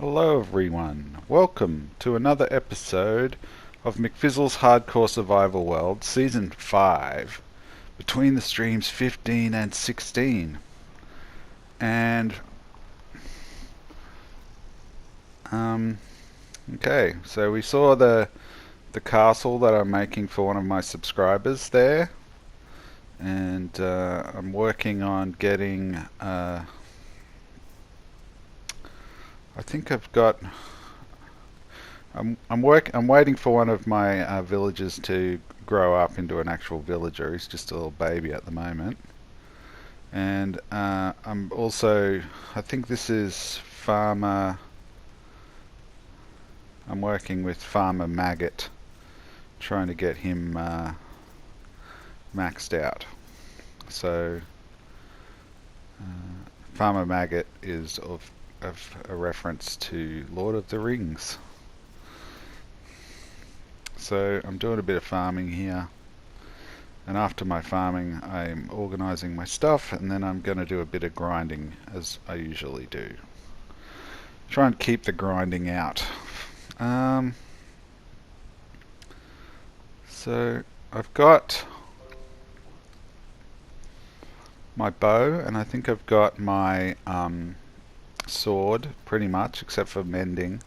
Hello everyone, welcome to another episode of McFizzle's Hardcore Survival World Season 5, between the streams 15 and 16. And, okay, so we saw the castle that I'm making for one of my subscribers there. And I'm working on getting, I think I've got... I'm waiting for one of my villagers to grow up into an actual villager. He's just a little baby at the moment. And I'm also, I think this is Farmer. I'm working with Farmer Maggot, trying to get him maxed out. So Farmer Maggot is of a reference to Lord of the Rings. So I'm doing a bit of farming here, and after my farming I'm organising my stuff, and then I'm going to do a bit of grinding as I usually do. Try and keep the grinding out. So I've got my bow, and I think I've got my sword pretty much, except for mending.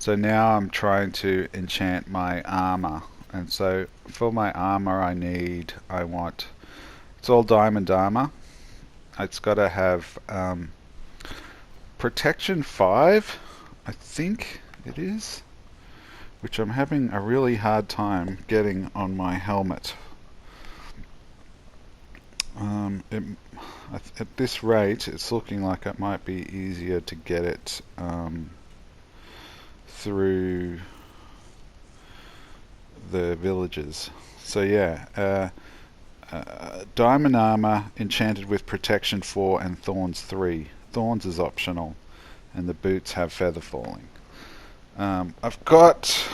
So now I'm trying to enchant my armor, and so for my armor I want, it's all diamond armor. It's got to have protection 5, I think it is, which I'm having a really hard time getting on my helmet. At this rate it's looking like it might be easier to get it through the villages. So yeah, diamond armor enchanted with protection 4 and thorns 3. Thorns is optional, and the boots have feather falling. I've got,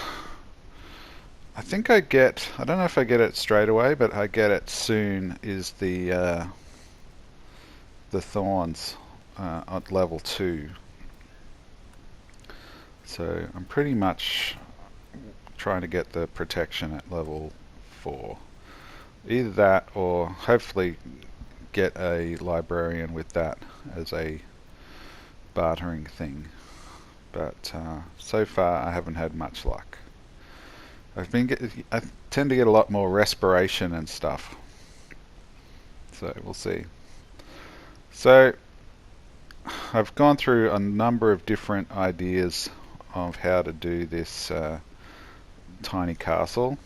I think I don't know if I get it straight away, but I get it soon, is the thorns at level 2. So I'm pretty much trying to get the protection at level 4. Either that, or hopefully get a librarian with that as a bartering thing. But so far I haven't had much luck. I tend to get a lot more respiration and stuff. So we'll see. So I've gone through a number of different ideas of how to do this tiny castle.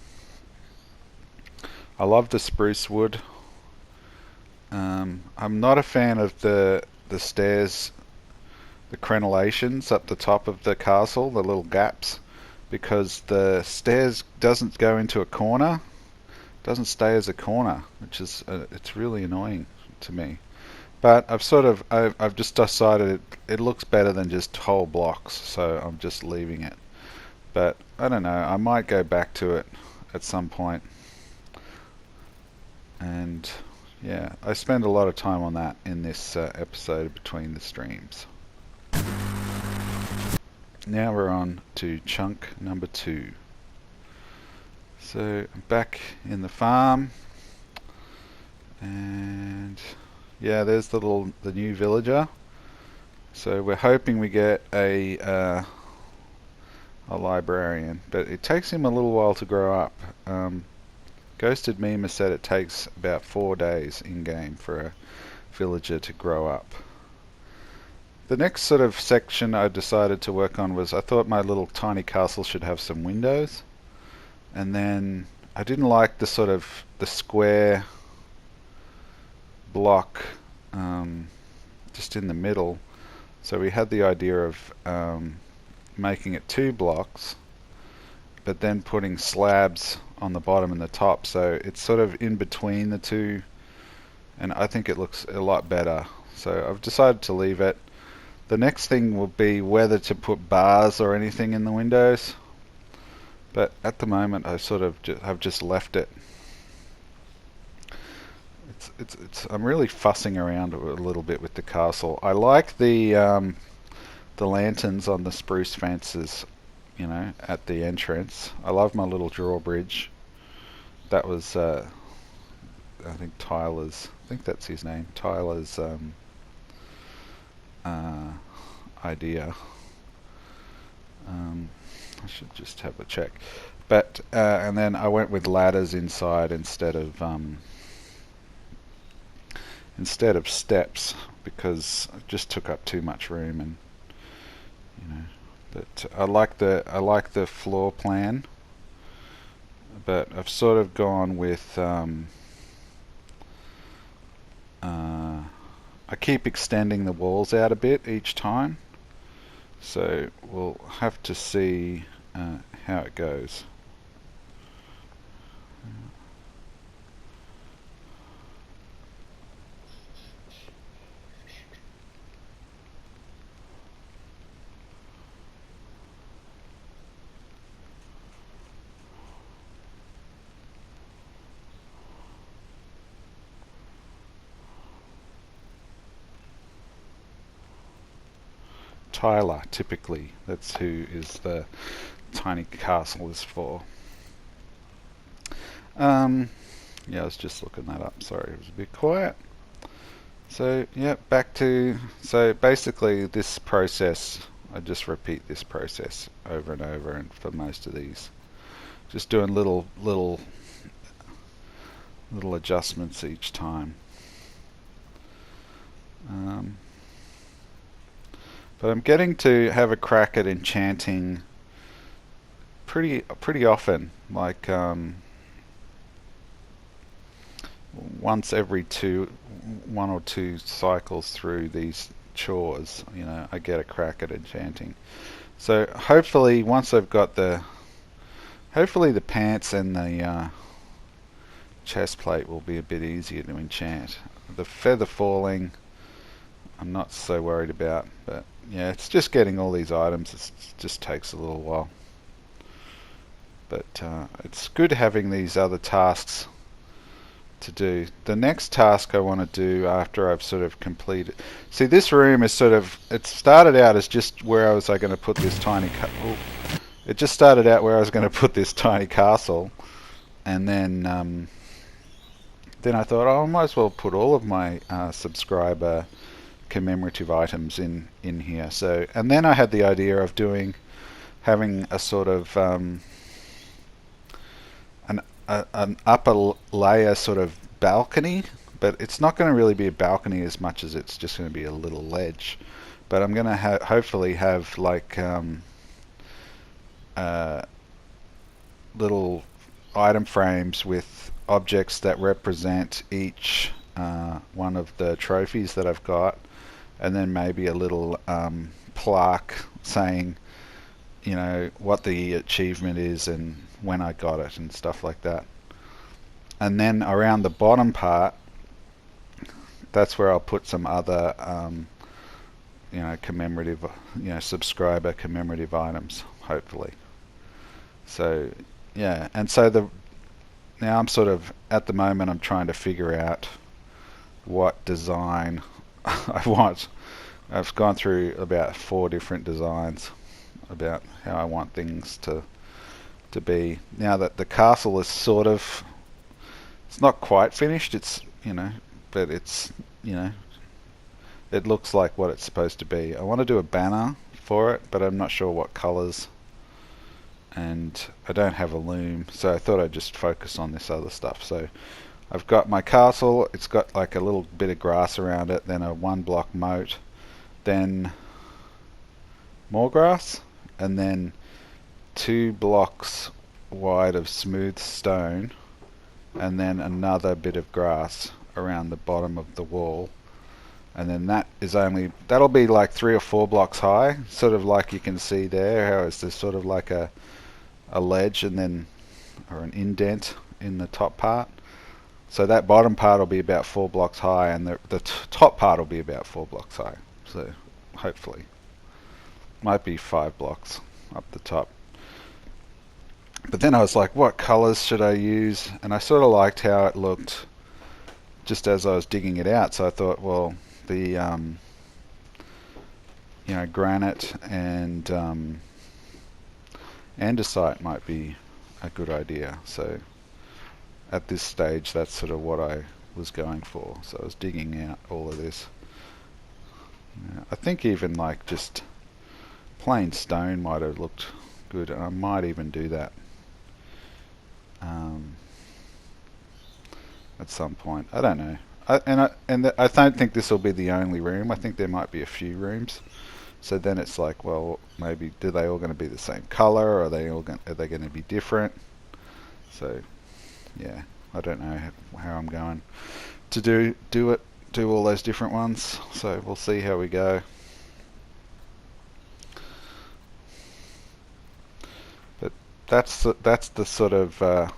I love the spruce wood. I'm not a fan of the stairs, the crenellations up the top of the castle, the little gaps, because the stairs doesn't go into a corner, doesn't stay as a corner, which is it's really annoying to me. But I've just decided it looks better than just whole blocks, so I'm just leaving it. But I don't know, I might go back to it at some point. And yeah, I spend a lot of time on that in this episode between the streams. Now we're on to chunk number 2. So I'm back in the farm, and yeah, there's the new villager. So we're hoping we get a librarian, but it takes him a little while to grow up. Ghosted Meme has said it takes about 4 days in game for a villager to grow up. The next sort of section I decided to work on was, I thought my little tiny castle should have some windows, and then I didn't like the sort of the square block just in the middle, so we had the idea of making it 2 blocks, but then putting slabs on the bottom and the top, so it's sort of in between the two, and I think it looks a lot better. So I've decided to leave it. The next thing will be whether to put bars or anything in the windows, but at the moment I sort of have just left it. I'm really fussing around a little bit with the castle. I like the the lanterns on the spruce fences, you know, at the entrance. I love my little drawbridge. That was, I think Tyler's, I think that's his name, Tyler's uh, idea. I should just have a check. But and then I went with ladders inside instead of steps, because it just took up too much room. And you know, but I like the floor plan, but I've sort of gone with I keep extending the walls out a bit each time, so we'll have to see how it goes. Tyler, typically, that's who is the tiny castle is for. Yeah, I was just looking that up. Sorry, it was a bit quiet. So, yeah, back to, so basically this process, I just repeat this process over and over, and for most of these. Just doing little adjustments each time. But I'm getting to have a crack at enchanting pretty often, like once every one or two cycles through these chores, you know, I get a crack at enchanting. So hopefully once I've got hopefully the pants and the chest plate will be a bit easier to enchant. The feather falling, I'm not so worried about, but yeah, it's just getting all these items. It just takes a little while. But it's good having these other tasks to do. The next task I want to do after I've sort of completed... See, this room is sort of... It started out as just where I was going to put this tiny... It just started out where I was going to put this tiny castle. And then I thought, oh, I might as well put all of my subscriber commemorative items in here. So, and then I had the idea of having a sort of an upper layer sort of balcony, but it's not going to really be a balcony as much as it's just going to be a little ledge. But I'm going to hopefully have like little item frames with objects that represent each one of the trophies that I've got, and then maybe a little plaque saying, you know, what the achievement is and when I got it and stuff like that. And then around the bottom part, that's where I'll put some other you know, commemorative, you know, subscriber commemorative items, hopefully. So yeah, and so now I'm sort of, at the moment, I'm trying to figure out what design I want. I've gone through about 4 different designs about how I want things to be. Now that the castle is sort of, it's not quite finished, it's, you know, but it's, you know, it looks like what it's supposed to be. I want to do a banner for it, but I'm not sure what colors, and I don't have a loom, so I thought I'd just focus on this other stuff. So I've got my castle, it's got like a little bit of grass around it, then a 1-block moat, then more grass, and then 2 blocks wide of smooth stone, and then another bit of grass around the bottom of the wall. And then that'll be like 3 or 4 blocks high, sort of like you can see there, how it's just sort of like a ledge and then, or an indent in the top part. So that bottom part will be about 4 blocks high, and the top part will be about 4 blocks high. So hopefully, might be 5 blocks up the top. But then I was like, what colors should I use? And I sort of liked how it looked just as I was digging it out. So I thought, well, the granite and andesite might be a good idea. So at this stage, that's sort of what I was going for. So I was digging out all of this. I think even like just plain stone might have looked good, and I might even do that at some point. I don't know. I don't think this will be the only room. I think there might be a few rooms. So then it's like, well, maybe do they all going to be the same color? Or are they going to be different? So yeah, I don't know how I'm going to do all those different ones. So we'll see how we go. But that's the sort of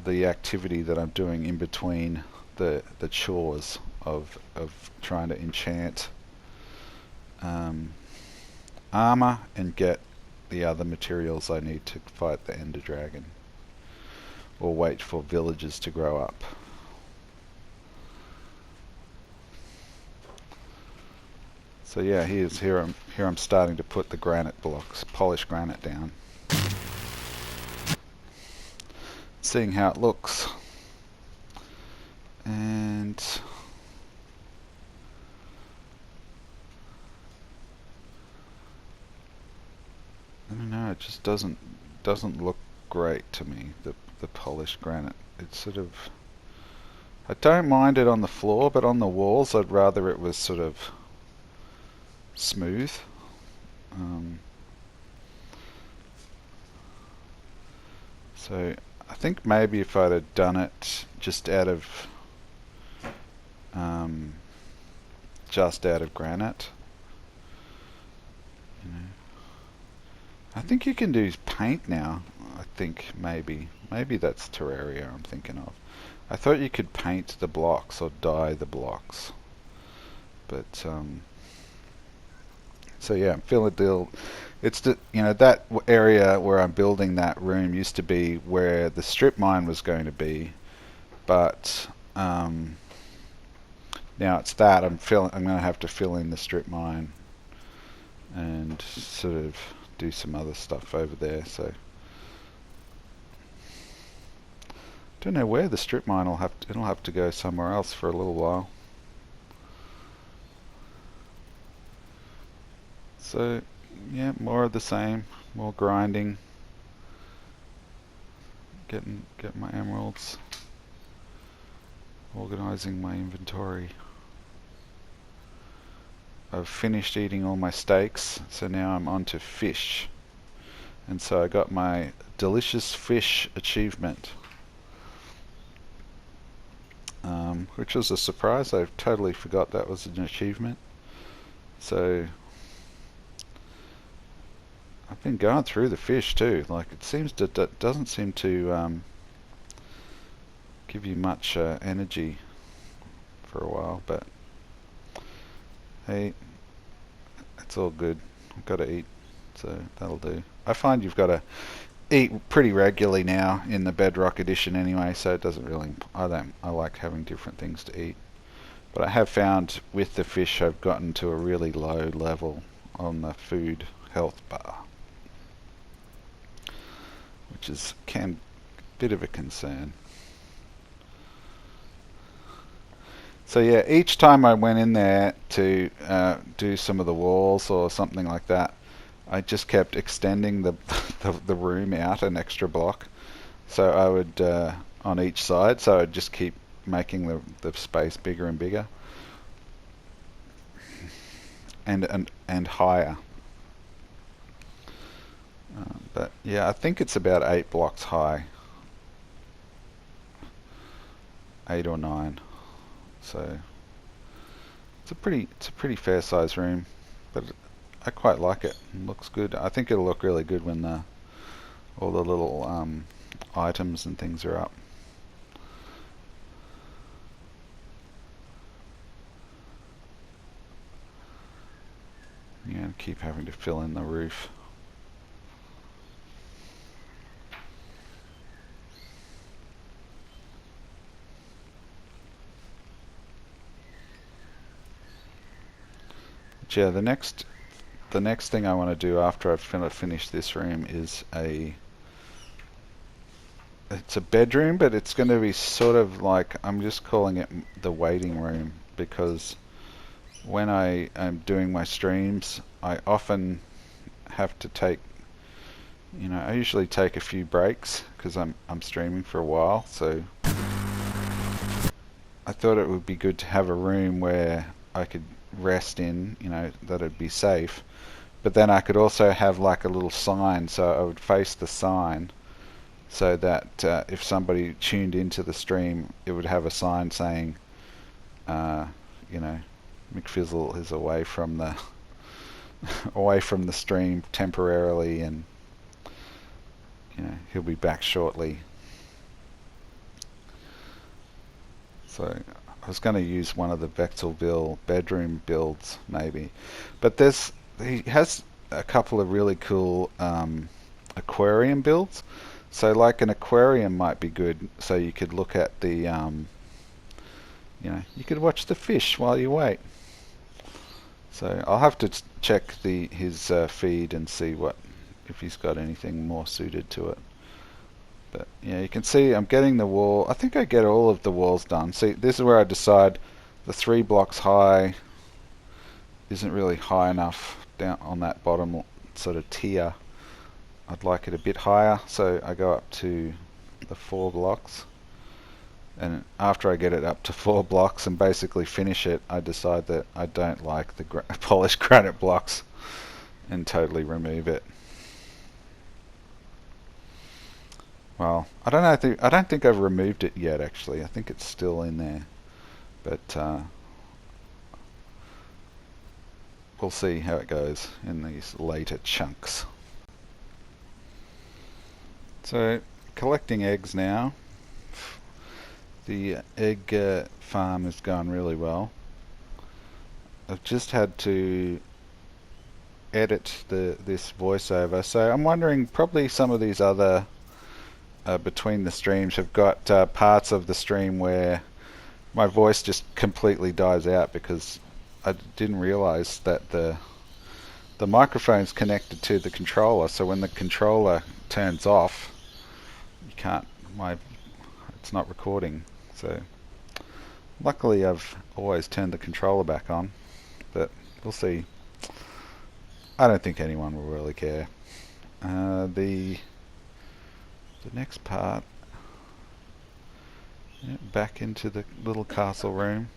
the activity that I'm doing in between the chores of trying to enchant armor and get the other materials I need to fight the Ender Dragon, or wait for villagers to grow up. So yeah, here I'm starting to put the granite blocks, polished granite down, seeing how it looks. And I don't know, it just doesn't look great to me, the polished granite. It's sort of, I don't mind it on the floor, but on the walls I'd rather it was sort of smooth. So I think maybe if I'd have done it just out of granite, I think you can do paint now. I think maybe that's Terraria I'm thinking of. I thought you could paint the blocks or dye the blocks, but so yeah, Philadelphia. It's that area where I'm building that room used to be where the strip mine was going to be, but now it's that I'm going to have to fill in the strip mine and sort of do some other stuff over there. So don't know where the strip mine it'll have to go somewhere else for a little while. So yeah, more of the same, more grinding, get my emeralds, organizing my inventory. I've finished eating all my steaks, so now I'm on to fish. And so I got my delicious fish achievement, which was a surprise. I totally forgot that was an achievement. So I've been going through the fish too. Like it doesn't seem to give you much energy for a while, but hey, it's all good. I've got to eat, so that'll do. I find you've got to eat pretty regularly now in the Bedrock edition anyway, so it doesn't really. I like having different things to eat, but I have found with the fish I've gotten to a really low level on the food health bar, which is a bit of a concern. So yeah, each time I went in there to do some of the walls or something like that, I just kept extending the the room out an extra block. So I would on each side, so I'd just keep making the space bigger and bigger, and higher. But yeah, I think it's about 8 blocks high, 8 or 9. So it's a pretty fair size room, but I quite like it. It looks good. I think it'll look really good when all the little items and things are up. Yeah, keep having to fill in the roof. yeah, the next thing I want to do after I've finished this room is it's a bedroom, but it's going to be sort of like, I'm just calling it the waiting room, because when I am doing my streams, I often have to take, I usually take a few breaks because I'm streaming for a while, so I thought it would be good to have a room where I could rest in, that it'd be safe. But then I could also have like a little sign, so I would face the sign, so that if somebody tuned into the stream, it would have a sign saying, McFizzle is away from the stream temporarily, and he'll be back shortly. So I was going to use one of the Vectorville bedroom builds maybe, but he has a couple of really cool aquarium builds. So like an aquarium might be good, so you could look at the you could watch the fish while you wait. So I'll have to check his feed and see if he's got anything more suited to it. But yeah, you can see I'm getting the wall. I think I get all of the walls done. See, this is where I decide the 3 blocks high isn't really high enough down on that bottom sort of tier. I'd like it a bit higher, so I go up to the 4 blocks. And after I get it up to 4 blocks and basically finish it, I decide that I don't like the polished granite blocks and totally remove it. Well, I don't think I've removed it yet, actually. I think it's still in there, but we'll see how it goes in these later chunks. So, collecting eggs now. The egg farm has gone really well. I've just had to edit this voiceover, so I'm wondering, probably some of these other between the streams have got parts of the stream where my voice just completely dies out, because I didn't realize that the microphone's connected to the controller, so when the controller turns off, it's not recording. So luckily I've always turned the controller back on, but we'll see. I don't think anyone will really care. The next part, back into the little castle room.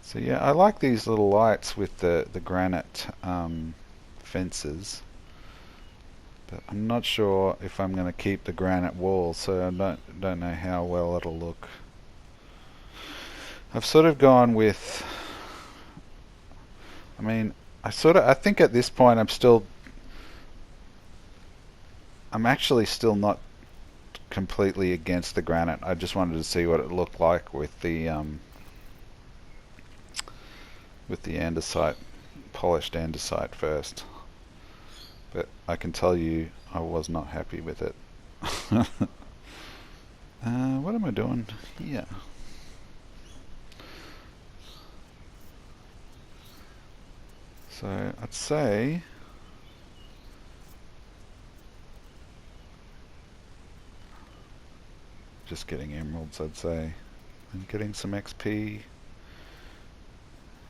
So yeah, I like these little lights with the granite fences, but I'm not sure if I'm going to keep the granite wall, so I don't know how well it'll look. I've sort of gone with, I think at this point I'm actually still not completely against the granite. I just wanted to see what it looked like with the andesite, polished andesite first. But I can tell you I was not happy with it. What am I doing here? So I'd say just getting emeralds, I'd say, and getting some XP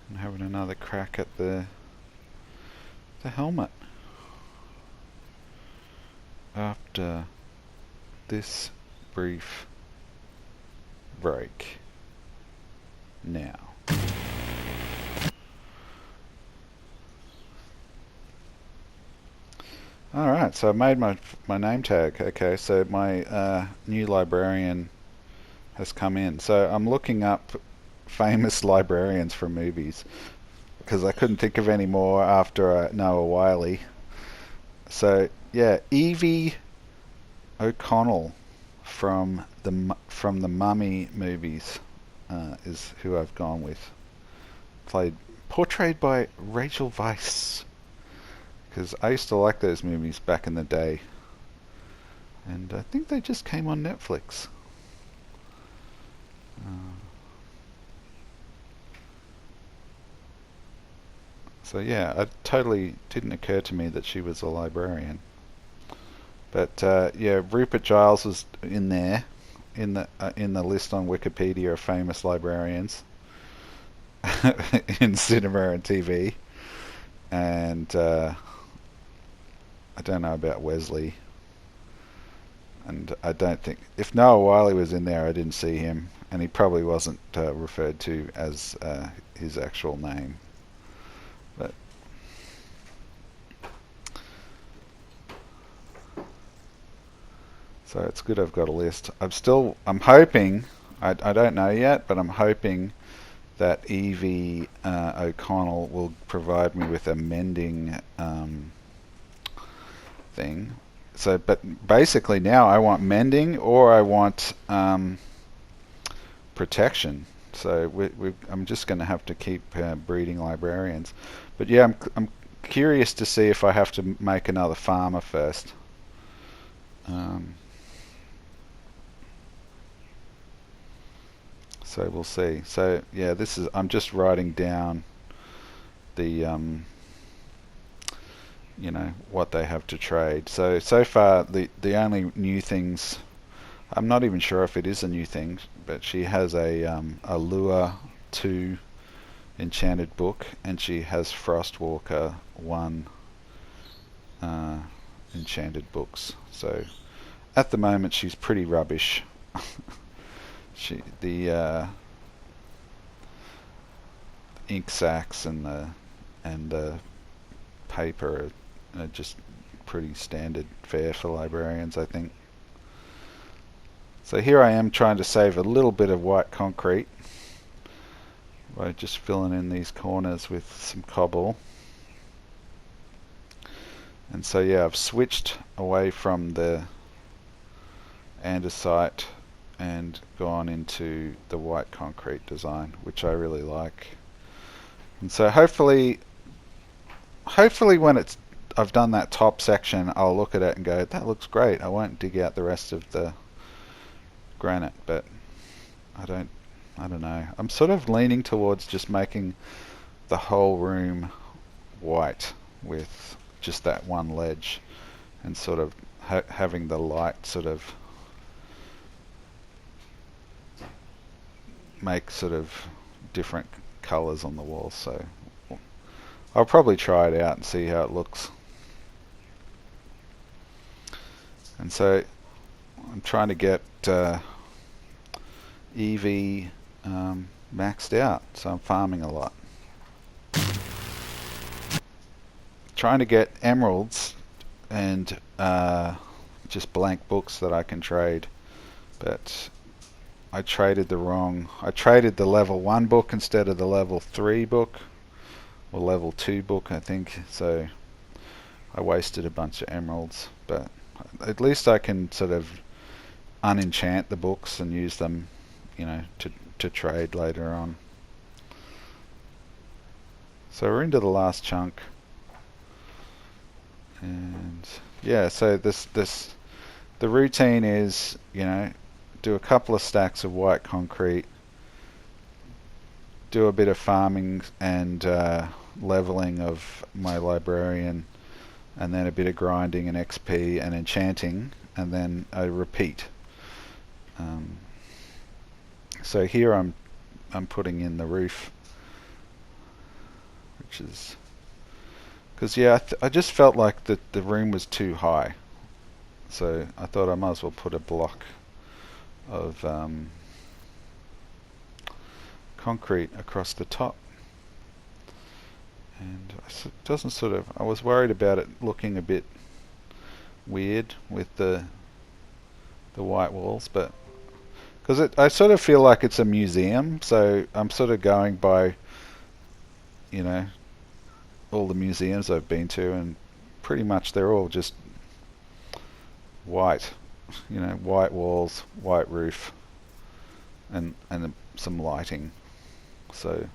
and having another crack at the helmet after this brief break. Now, alright, so I made my name tag. Okay, so my new librarian has come in. So I'm looking up famous librarians from movies, because I couldn't think of any more after Noah Wiley. So yeah, Evie O'Connell from the Mummy movies is who I've gone with. Portrayed by Rachel Weisz, because I used to like those movies back in the day, and I think they just came on Netflix. So yeah, it totally didn't occur to me that she was a librarian. But yeah, Rupert Giles was in there in the list on Wikipedia of famous librarians in cinema and TV. And I don't know about Wesley. And I don't think if Noah Wiley was in there, I didn't see him, and he probably wasn't referred to as his actual name. But so it's good I've got a list. I'm hoping, I don't know yet, but I'm hoping that Evie O'Connell will provide me with a mending thing. So, but basically now I want mending or I want protection. So I'm just going to have to keep breeding librarians. But yeah, I'm curious to see if I have to make another farmer first. So we'll see. So yeah, I'm just writing down the what they have to trade. So far the only new things, I'm not even sure if it is a new thing, but she has a Lure 2 enchanted book, and she has Frostwalker 1 enchanted books. So at the moment she's pretty rubbish. The ink sacks and the paper are just pretty standard fare for librarians, I think. So here I am trying to save a little bit of white concrete by just filling in these corners with some cobble. And so yeah, I've switched away from the andesite and gone into the white concrete design, which I really like. And so hopefully when I've done that top section, I'll look at it and go, that looks great. I won't dig out the rest of the granite, but I don't know. I'm sort of leaning towards just making the whole room white with just that one ledge, and sort of having the light sort of make sort of different colors on the walls. So I'll probably try it out and see how it looks. And so I'm trying to get Evie maxed out, so I'm farming a lot. Trying to get emeralds and just blank books that I can trade, but I traded the level 1 book instead of the level 3 book, or level 2 book I think, so I wasted a bunch of emeralds. But at least I can sort of unenchant the books and use them, to trade later on. So we're into the last chunk, and yeah, so the routine is, do a couple of stacks of white concrete, do a bit of farming and leveling of my librarian, and then a bit of grinding and XP and enchanting, and then I repeat. So here I'm putting in the roof, which is because yeah, I just felt like the room was too high, so I thought I might as well put a block of concrete across the top. And it doesn't sort of, I was worried about it looking a bit weird with the white walls, but because I sort of feel like it's a museum, so I'm sort of going by, all the museums I've been to, and pretty much they're all just white, white walls, white roof, and some lighting. So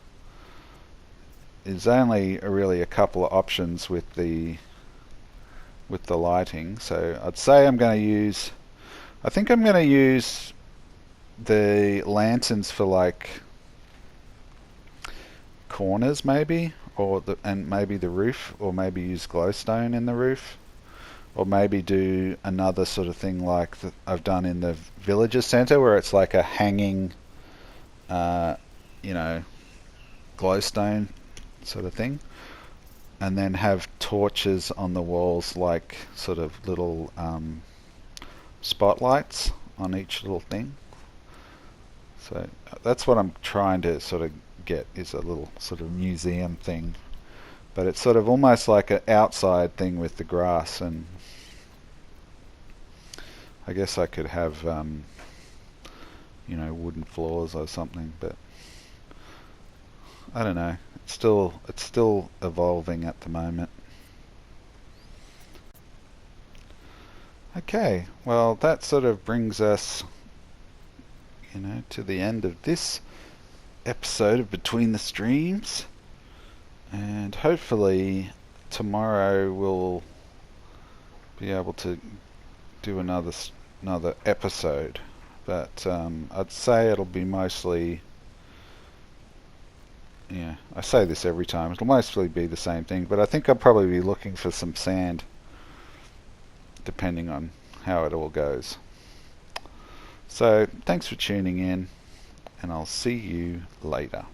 there's only really a couple of options with the lighting. So I'd say I think I'm going to use the lanterns for like corners maybe, and maybe the roof, or maybe use glowstone in the roof, or maybe do another sort of thing like I've done in the villager center, where it's like a hanging, you know, glowstone sort of thing, and then have torches on the walls, like sort of little spotlights on each little thing. So that's what I'm trying to sort of get, is a little sort of museum thing, but it's sort of almost like an outside thing with the grass, and I guess I could have you know, wooden floors or something, but I don't know. It's still evolving at the moment. Okay, well, that sort of brings us, you know, to the end of this episode of Between the Streams, and hopefully tomorrow we'll be able to do another episode, but I'd say it'll be mostly, yeah, I say this every time, it'll mostly be the same thing, but I think I'll probably be looking for some sand depending on how it all goes. So thanks for tuning in, and I'll see you later.